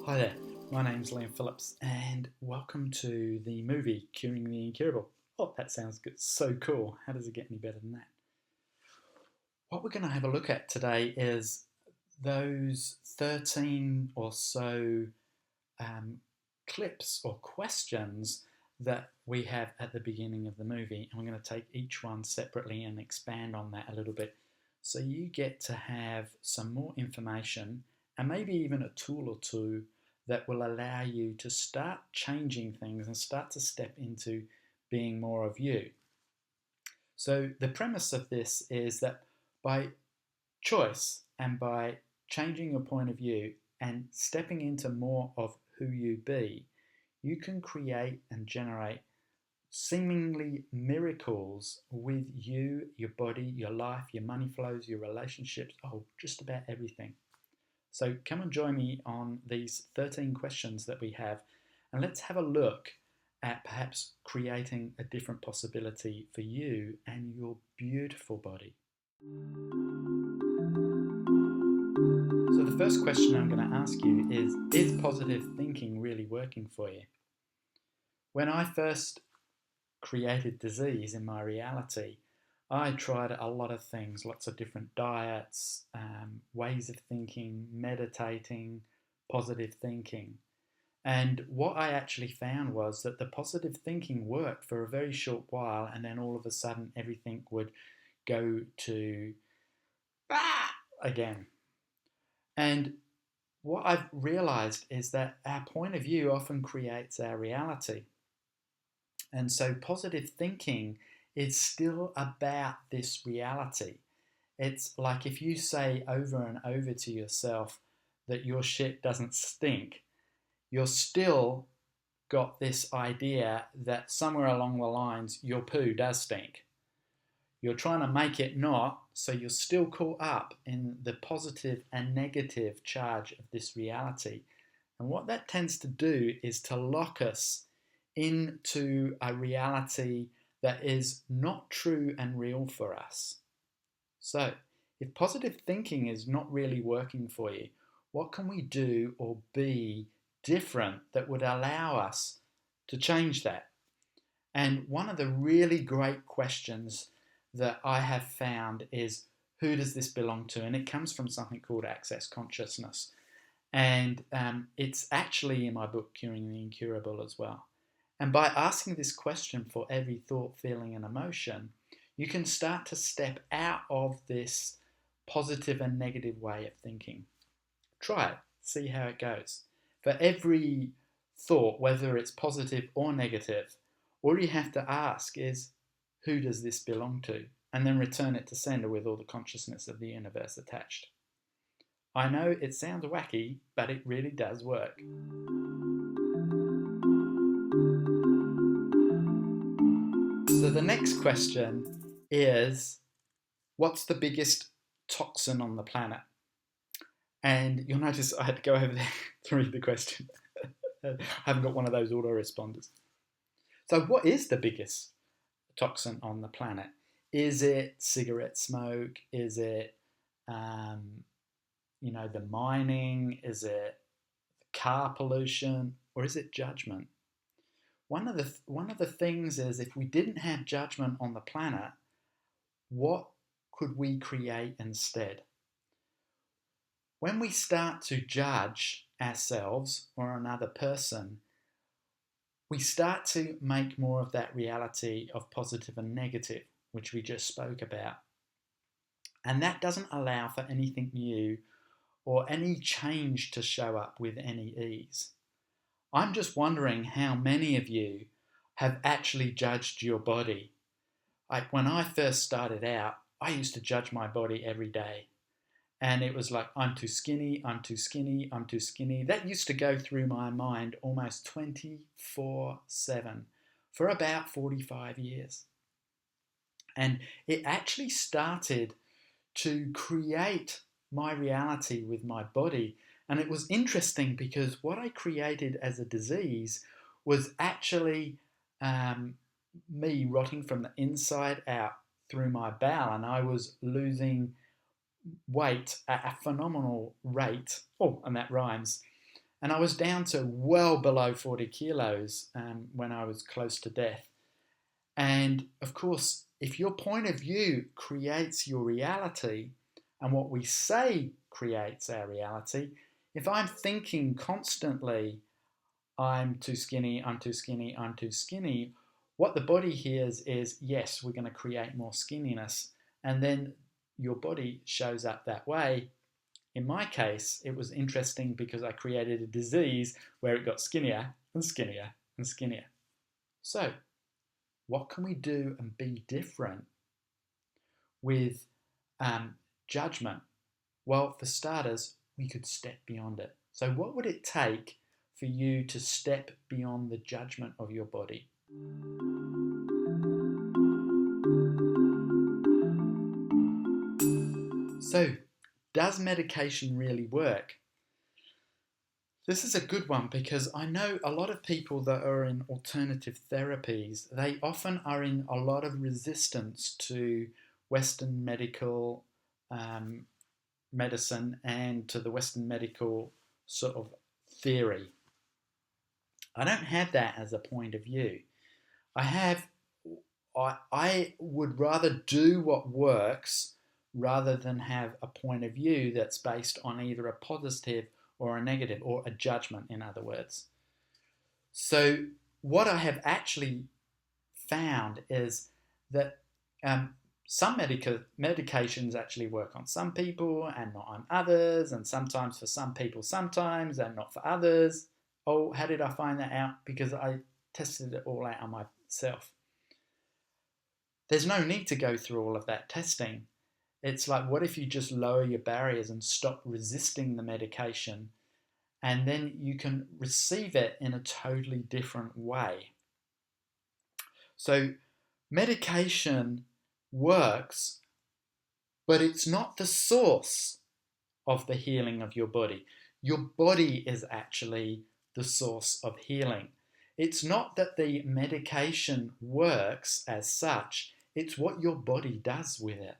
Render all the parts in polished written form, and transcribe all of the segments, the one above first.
Hi there, my name's Liam Phillips and welcome to the movie Curing the Incurable. Oh, that sounds good. So cool. How does it get any better than that? What we're going to have a look at today is those 13 or so um, clips or questions that we have at the beginning of the movie, and we're going to take each one separately and expand on that a little bit so you get to have some more information and maybe even a tool or two that will allow you to start changing things and start to step into being more of you. So the premise of this is that by choice and by changing your point of view and stepping into more of who you be, you can create and generate seemingly miracles with you, your body, your life, your money flows, your relationships, just about everything. So come and join me on these 13 questions that we have, and let's have a look at perhaps creating a different possibility for you and your beautiful body. So the first question I'm going to ask you is positive thinking really working for you? When I first created disease in my reality, I tried a lot of things, lots of different diets, ways of thinking, meditating, positive thinking. And what I actually found was that the positive thinking worked for a very short while, and then all of a sudden everything would go to again. And what I've realized is that our point of view often creates our reality. And so positive thinking is still about this reality. It's like if you say over and over to yourself that your shit doesn't stink, you're still got this idea that somewhere along the lines your poo does stink. You're trying to make it not, so you're still caught up in the positive and negative charge of this reality. And what that tends to do is to lock us into a reality that is not true and real for us. So, if positive thinking is not really working for you, what can we do or be different that would allow us to change that? And one of the really great questions that I have found is, who does this belong to? And it comes from something called access consciousness. And it's actually in my book, Curing the Incurable, as well. And by asking this question for every thought, feeling, and emotion, you can start to step out of this positive and negative way of thinking. Try it, see how it goes. For every thought, whether it's positive or negative, all you have to ask is, who does this belong to? And then return it to sender with all the consciousness of the universe attached. I know it sounds wacky, but it really does work. So the next question is, what's the biggest toxin on the planet? And you'll notice I had to go over there to read the question. I haven't got one of those autoresponders. So what is the biggest toxin on the planet? Is it cigarette smoke? Is it, the mining? Is it car pollution? Or is it judgment? One of the things is, if we didn't have judgment on the planet, what could we create instead? When we start to judge ourselves or another person, we start to make more of that reality of positive and negative, which we just spoke about. And that doesn't allow for anything new or any change to show up with any ease. I'm just wondering how many of you have actually judged your body. Like when I first started out, I used to judge my body every day. And it was like, I'm too skinny, I'm too skinny, I'm too skinny. That used to go through my mind almost 24/7 for about 45 years. And it actually started to create my reality with my body. And it was interesting because what I created as a disease was actually me rotting from the inside out through my bowel, and I was losing weight at a phenomenal rate. Oh, and that rhymes. And I was down to well below 40 kilos when I was close to death. And of course, if your point of view creates your reality, and what we say creates our reality, if I'm thinking constantly, I'm too skinny, I'm too skinny, I'm too skinny, what the body hears is, yes, we're going to create more skinniness. And then your body shows up that way. In my case, it was interesting because I created a disease where it got skinnier and skinnier and skinnier. So, what can we do and be different with judgment? Well, for starters, we could step beyond it. So, what would it take for you to step beyond the judgment of your body? So, does medication really work? This is a good one because I know a lot of people that are in alternative therapies, they often are in a lot of resistance to Western medical medicine and to the Western medical sort of theory. I don't have that as a point of view. I would rather do what works rather than have a point of view that's based on either a positive or a negative, or a judgment, in other words. So what I have actually found is that some medications actually work on some people and not on others, and sometimes for some people sometimes and not for others. Oh, how did I find that out? Because I tested it all out on myself. There's no need to go through all of that testing. It's like, what if you just lower your barriers and stop resisting the medication, and then you can receive it in a totally different way. So medication works, but it's not the source of the healing of your body. Your body is actually the source of healing. It's not that the medication works as such, it's what your body does with it.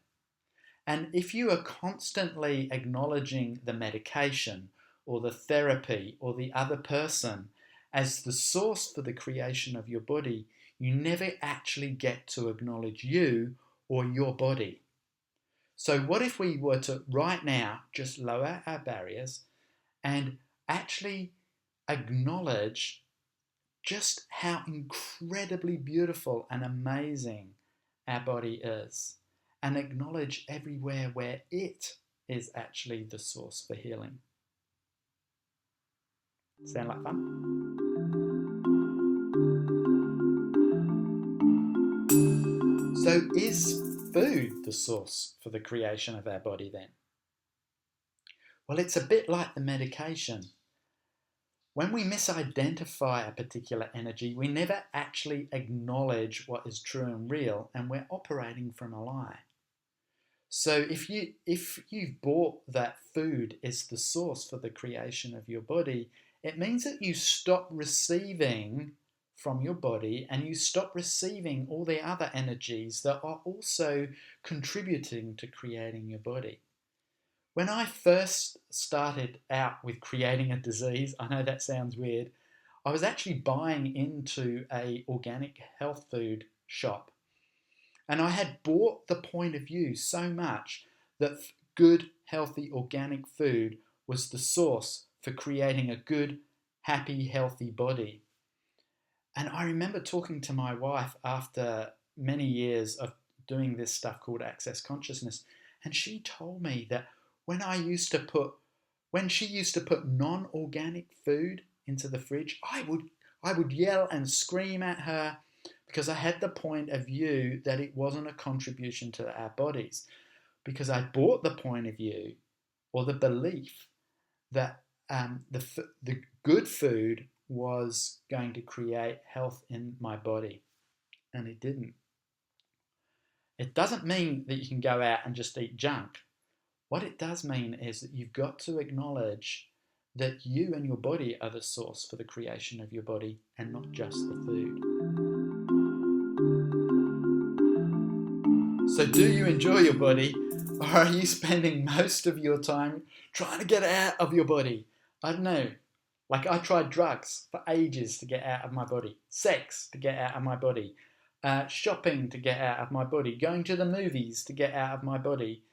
And if you are constantly acknowledging the medication or the therapy or the other person as the source for the creation of your body, you never actually get to acknowledge you or your body. So what if we were to right now just lower our barriers and actually acknowledge just how incredibly beautiful and amazing our body is, and acknowledge everywhere where it is actually the source for healing. Sound like fun? So is food the source for the creation of our body then? Well, it's a bit like the medication. When we misidentify a particular energy, we never actually acknowledge what is true and real, and we're operating from a lie. So if you've bought that food is the source for the creation of your body, it means that you stop receiving from your body and you stop receiving all the other energies that are also contributing to creating your body. When I first started out with creating a disease, I know that sounds weird, I was actually buying into a organic health food shop. And I had bought the point of view so much that good, healthy, organic food was the source for creating a good, happy, healthy body. And I remember talking to my wife after many years of doing this stuff called Access Consciousness, and she told me that when she used to put non-organic food into the fridge, I would yell and scream at her because I had the point of view that it wasn't a contribution to our bodies, because I bought the point of view or the belief that the good food was going to create health in my body, and it didn't. It doesn't mean that you can go out and just eat junk. What it does mean is that you've got to acknowledge that you and your body are the source for the creation of your body and not just the food. So do you enjoy your body, or are you spending most of your time trying to get it out of your body? I don't know. Like I tried drugs for ages to get out of my body, sex to get out of my body, shopping to get out of my body, going to the movies to get out of my body.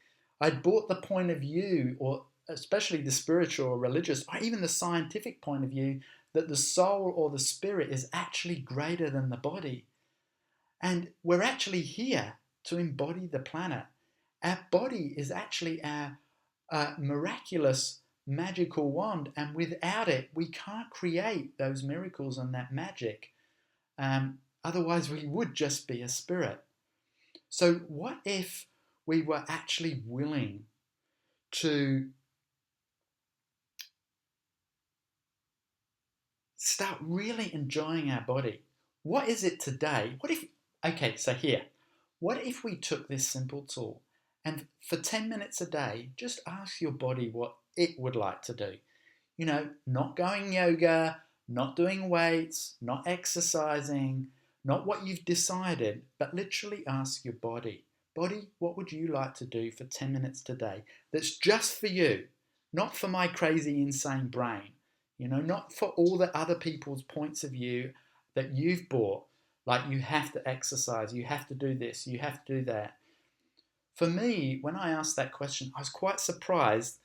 I'd bought the point of view, or especially the spiritual or religious, or even the scientific point of view, that the soul or the spirit is actually greater than the body. And we're actually here to embody the planet. Our body is actually our miraculous magical wand, and without it, we can't create those miracles and that magic. Otherwise, we would just be a spirit. So, what if we were actually willing to start really enjoying our body? What is it today? What if we took this simple tool and for 10 minutes a day, just ask your body what it would like to do? You know, not going yoga, not doing weights, not exercising, not what you've decided, but literally ask your body, what would you like to do for 10 minutes today? That's just for you, not for my crazy, insane brain, not for all the other people's points of view that you've bought. Like you have to exercise, you have to do this, you have to do that. For me, when I asked that question, I was quite surprised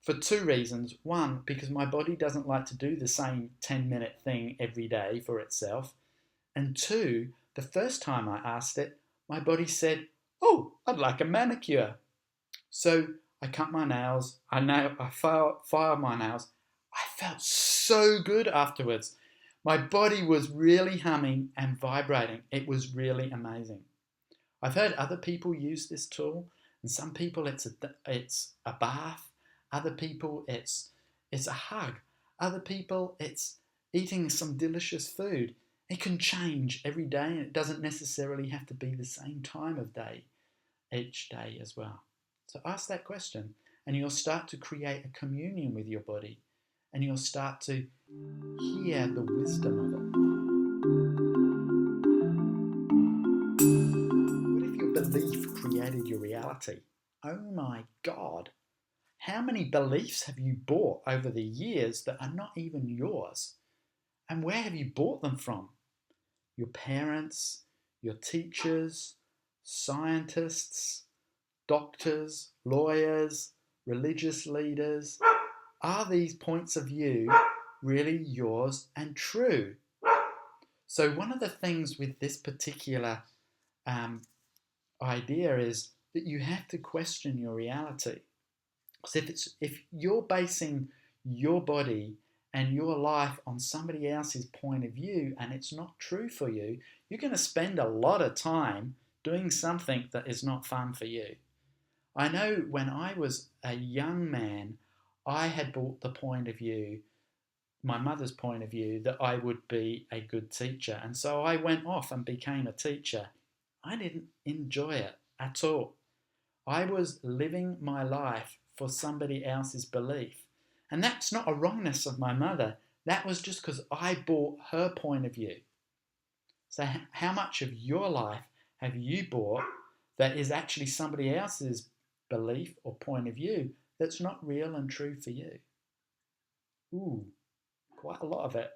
for two reasons. One, because my body doesn't like to do the same 10-minute thing every day for itself. And two, the first time I asked it, my body said, "Oh, I'd like a manicure." So I cut my nails, I filed my nails. I felt so good afterwards. My body was really humming and vibrating. It was really amazing. I've heard other people use this tool, and some people it's a bath, other people it's a hug, other people it's eating some delicious food. It can change every day, and it doesn't necessarily have to be the same time of day each day as well. So ask that question, and you'll start to create a communion with your body, and you'll start to hear the wisdom of it. What if your belief created your reality? Oh my God. How many beliefs have you bought over the years that are not even yours? And where have you bought them from? Your parents, your teachers, scientists, doctors, lawyers, religious leaders. Are these points of view really yours and true? So one of the things with this particular idea is that you have to question your reality. Because if you're basing your body and your life on somebody else's point of view and it's not true for you, you're going to spend a lot of time doing something that is not fun for you. I know when I was a young man, I had bought the point of view, my mother's point of view, that I would be a good teacher. And so I went off and became a teacher. I didn't enjoy it at all. I was living my life for somebody else's belief. And that's not a wrongness of my mother. That was just because I bought her point of view. So how much of your life have you bought that is actually somebody else's belief or point of view that's not real and true for you? Ooh, quite a lot of it.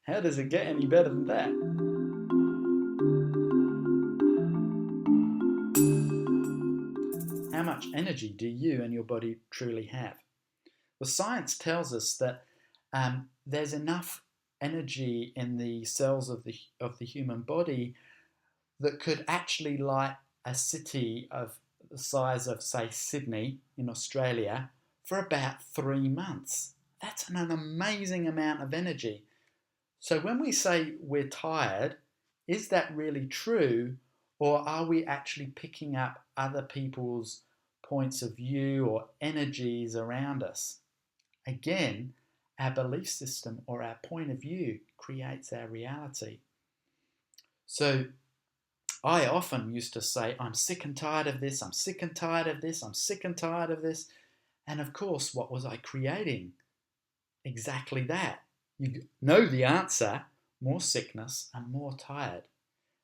How does it get any better than that? How much energy do you and your body truly have? Well, science tells us that there's enough energy in the cells of the human body that could actually light a city of the size of, say, Sydney in Australia for about 3 months. That's an amazing amount of energy. So when we say we're tired, is that really true, or are we actually picking up other people's points of view or energies around us? Again, our belief system or our point of view creates our reality. So I often used to say, I'm sick and tired of this, I'm sick and tired of this, I'm sick and tired of this. And of course, what was I creating? Exactly that. You know the answer, more sickness and more tired.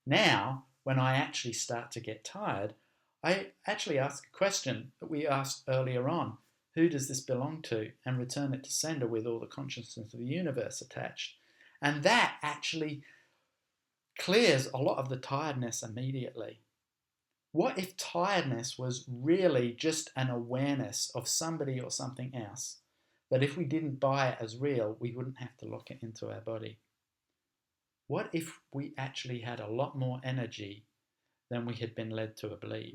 Now, when I actually start to get tired, I actually ask a question that we asked earlier on. Who does this belong to? And return it to sender with all the consciousness of the universe attached. And that actually clears a lot of the tiredness immediately. What if tiredness was really just an awareness of somebody or something else? That if we didn't buy it as real, we wouldn't have to lock it into our body. What if we actually had a lot more energy than we had been led to believe?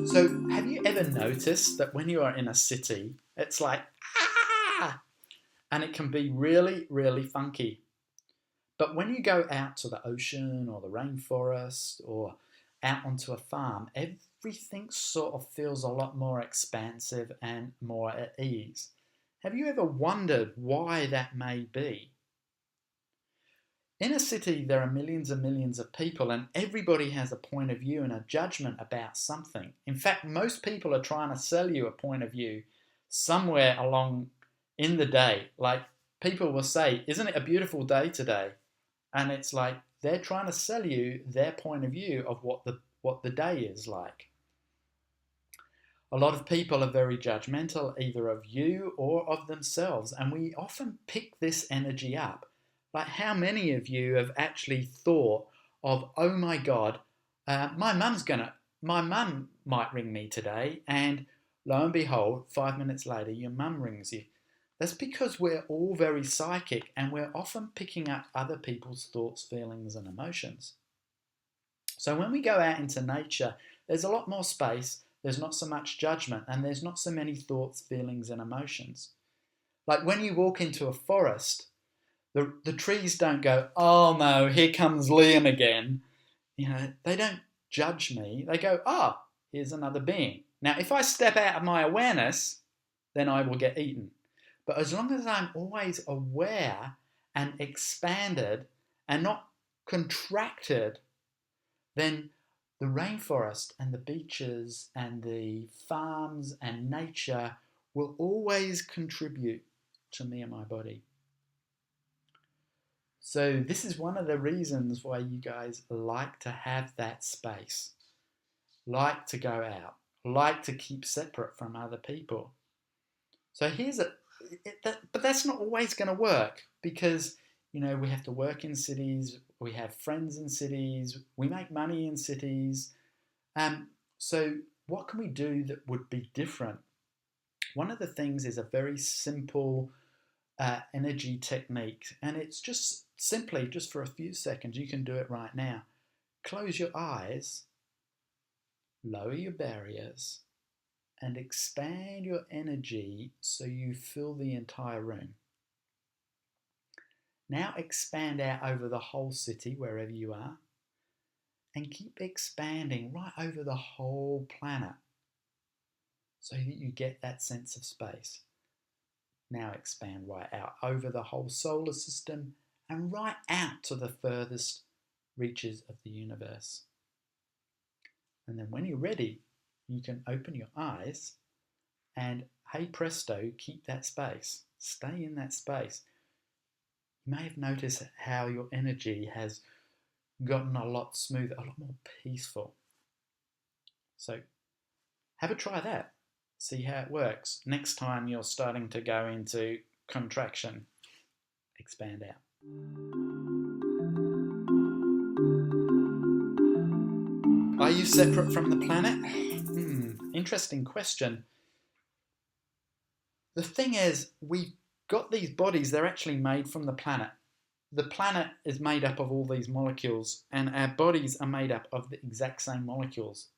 So, have you ever noticed that when you are in a city, it's like, ah, and it can be really, really funky. But when you go out to the ocean or the rainforest or out onto a farm, everything sort of feels a lot more expansive and more at ease. Have you ever wondered why that may be? In a city, there are millions and millions of people, and everybody has a point of view and a judgment about something. In fact, most people are trying to sell you a point of view somewhere along in the day. Like, people will say, "Isn't it a beautiful day today?" And it's like they're trying to sell you their point of view of what the day is like. A lot of people are very judgmental, either of you or of themselves, and we often pick this energy up. Like, how many of you have actually thought of, oh my God, my mum might ring me today, and lo and behold, 5 minutes later, your mum rings you. That's because we're all very psychic, and we're often picking up other people's thoughts, feelings, and emotions. So when we go out into nature, there's a lot more space, there's not so much judgment, and there's not so many thoughts, feelings, and emotions. Like when you walk into a forest, the trees don't go, "Oh no, here comes Liam again." They don't judge me. They go, "Ah, here's another being." Now, if I step out of my awareness, then I will get eaten. But as long as I'm always aware and expanded and not contracted, then the rainforest and the beaches and the farms and nature will always contribute to me and my body. So this is one of the reasons why you guys like to have that space, like to go out, like to keep separate from other people. So but that's not always going to work because, we have to work in cities, we have friends in cities, we make money in cities. So what can we do that would be different? One of the things is a very simple energy technique, and it's just simply, just for a few seconds, you can do it right now. Close your eyes, lower your barriers, and expand your energy so you fill the entire room. Now expand out over the whole city, wherever you are, and keep expanding right over the whole planet so that you get that sense of space. Now expand right out over the whole solar system and right out to the furthest reaches of the universe. And then when you're ready, you can open your eyes and, hey presto, keep that space. Stay in that space. You may have noticed how your energy has gotten a lot smoother, a lot more peaceful. So have a try that. See how it works. Next time you're starting to go into contraction, expand out. Are you separate from the planet? Interesting question. The thing is, we've got these bodies, they're actually made from the planet. The planet is made up of all these molecules, and our bodies are made up of the exact same molecules.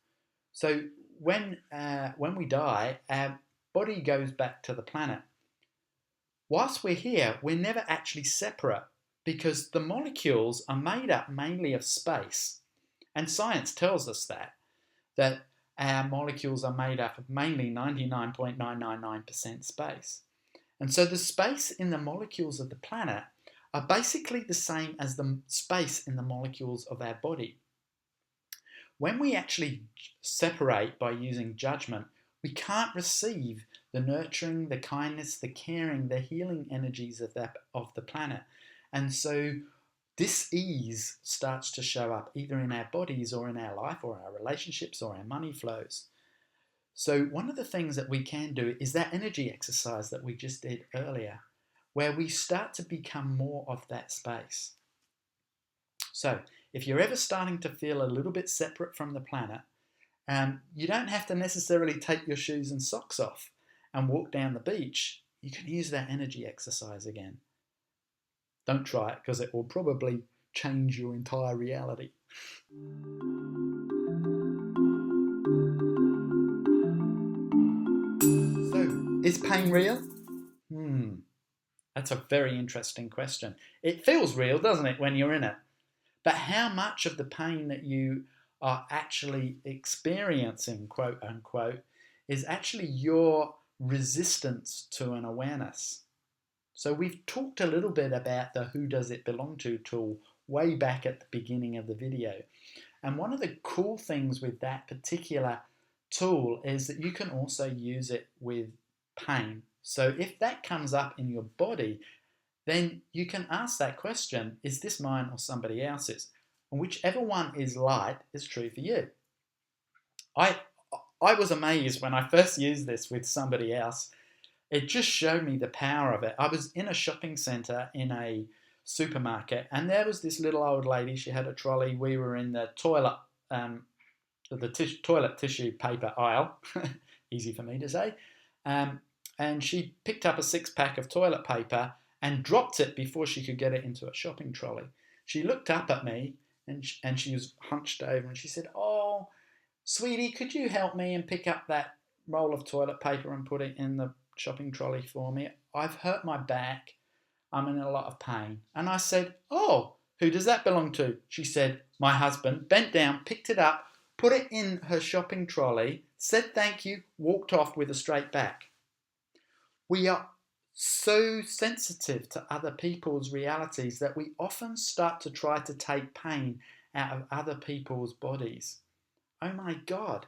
So when we die, our body goes back to the planet. Whilst we're here, we're never actually separate because the molecules are made up mainly of space. And science tells us that our molecules are made up of mainly 99.999% space. And so the space in the molecules of the planet are basically the same as the space in the molecules of our body. When we actually separate by using judgment, we can't receive the nurturing, the kindness, the caring, the healing energies of the planet. And so dis-ease starts to show up either in our bodies or in our life or our relationships or our money flows. So one of the things that we can do is that energy exercise that we just did earlier, where we start to become more of that space. So if you're ever starting to feel a little bit separate from the planet, you don't have to necessarily take your shoes and socks off and walk down the beach. You can use that energy exercise again. Don't try it because it will probably change your entire reality. So, is pain real? That's a very interesting question. It feels real, doesn't it, when you're in it? But how much of the pain that you are actually experiencing, quote unquote, is actually your resistance to an awareness? So we've talked a little bit about the who does it belong to tool way back at the beginning of the video. And one of the cool things with that particular tool is that you can also use it with pain. So if that comes up in your body, then you can ask that question, is this mine or somebody else's? And whichever one is light is true for you. I was amazed when I first used this with somebody else. It just showed me the power of it. I was in a shopping centre in a supermarket, and there was this little old lady. She had a trolley. We were in the toilet toilet tissue paper aisle. Easy for me to say. And she picked up a 6-pack of toilet paper and dropped it before she could get it into a shopping trolley. She looked up at me and she was hunched over and she said, "Oh, sweetie, could you help me and pick up that roll of toilet paper and put it in the shopping trolley for me? I've hurt my back. I'm in a lot of pain." And I said, "Oh, who does that belong to?" She said, "My husband," bent down, picked it up, put it in her shopping trolley, said thank you, walked off with a straight back. We are so sensitive to other people's realities that we often start to try to take pain out of other people's bodies. Oh my God,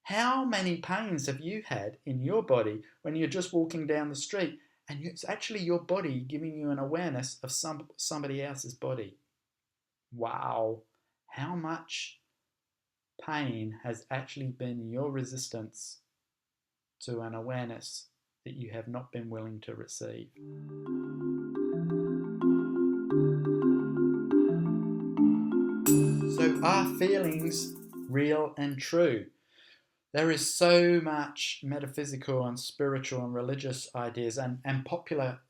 how many pains have you had in your body when you're just walking down the street and it's actually your body giving you an awareness of somebody else's body? Wow, how much pain has actually been your resistance to an awareness that you have not been willing to receive? So are feelings real and true? There is so much metaphysical and spiritual and religious ideas and popular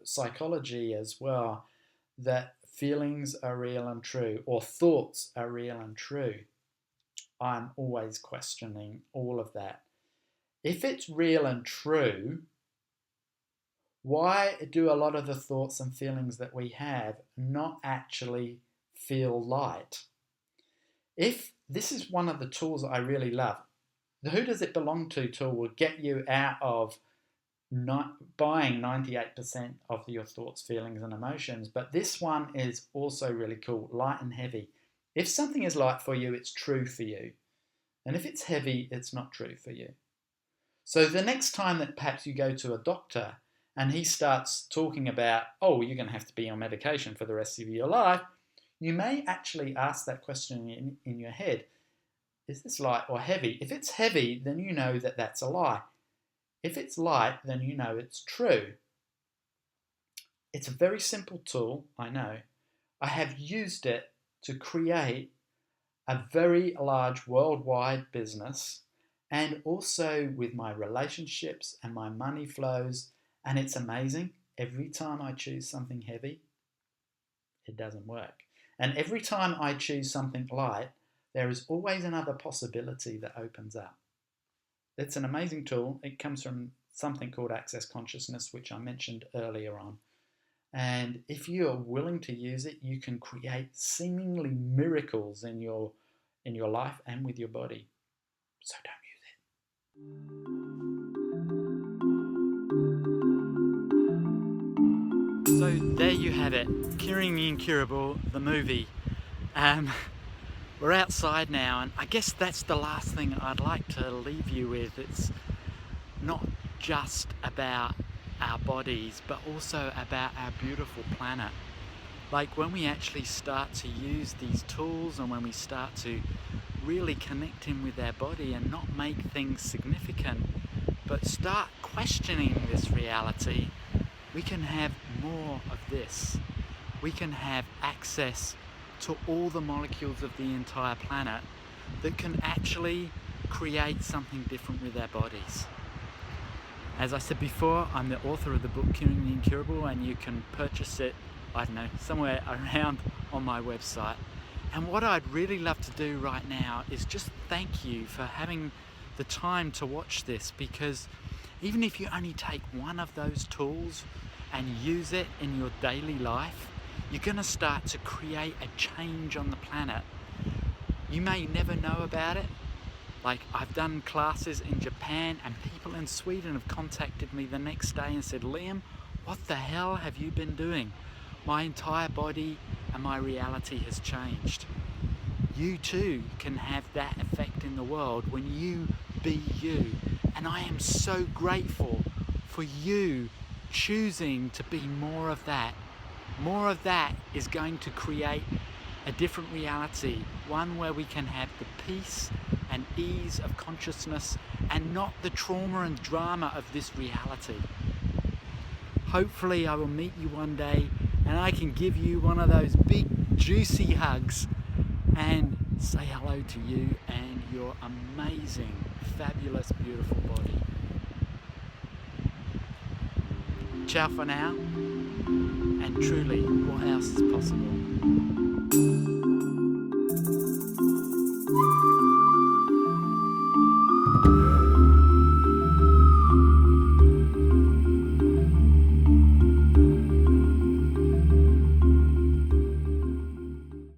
psychology as well that feelings are real and true, or thoughts are real and true. I'm always questioning all of that. If it's real and true, why do a lot of the thoughts and feelings that we have not actually feel light? If this is one of the tools that I really love, the Who Does It Belong To tool will get you out of buying 98% of your thoughts, feelings, and emotions. But this one is also really cool, light and heavy. If something is light for you, it's true for you. And if it's heavy, it's not true for you. So the next time that perhaps you go to a doctor and he starts talking about, oh, you're going to have to be on medication for the rest of your life, you may actually ask that question in your head. Is this light or heavy? If it's heavy, then you know that that's a lie. If it's light, then you know it's true. It's a very simple tool, I know. I have used it to create a very large worldwide business, and also with my relationships and my money flows, and it's amazing. Every time I choose something heavy, it doesn't work. And every time I choose something light, there is always another possibility that opens up. It's an amazing tool. It comes from something called Access Consciousness, which I mentioned earlier on. And if you are willing to use it, you can create seemingly miracles in your life and with your body. So don't use it. So there you have it, Curing the Incurable, the movie. We're outside now, and I guess that's the last thing I'd like to leave you with. It's not just about our bodies, but also about our beautiful planet. Like when we actually start to use these tools and when we start to really connect in with our body and not make things significant, but start questioning this reality, we can have more of this. We can have access to all the molecules of the entire planet that can actually create something different with our bodies. As I said before, I'm the author of the book Curing the Incurable, and you can purchase it, I don't know, somewhere around on my website. And what I'd really love to do right now is just thank you for having the time to watch this, because even if you only take one of those tools and use it in your daily life, you're going to start to create a change on the planet. You may never know about it. Like, I've done classes in Japan and people in Sweden have contacted me the next day and said, Liam, what the hell have you been doing? My entire body and my reality has changed. You too can have that effect in the world when you be you. And I am so grateful for you choosing to be more of that. More of that is going to create a different reality, one where we can have the peace and ease of consciousness and not the trauma and drama of this reality. Hopefully I will meet you one day and I can give you one of those big juicy hugs and say hello to you and your amazing, fabulous, beautiful body. Ciao for now, and truly, what else is possible?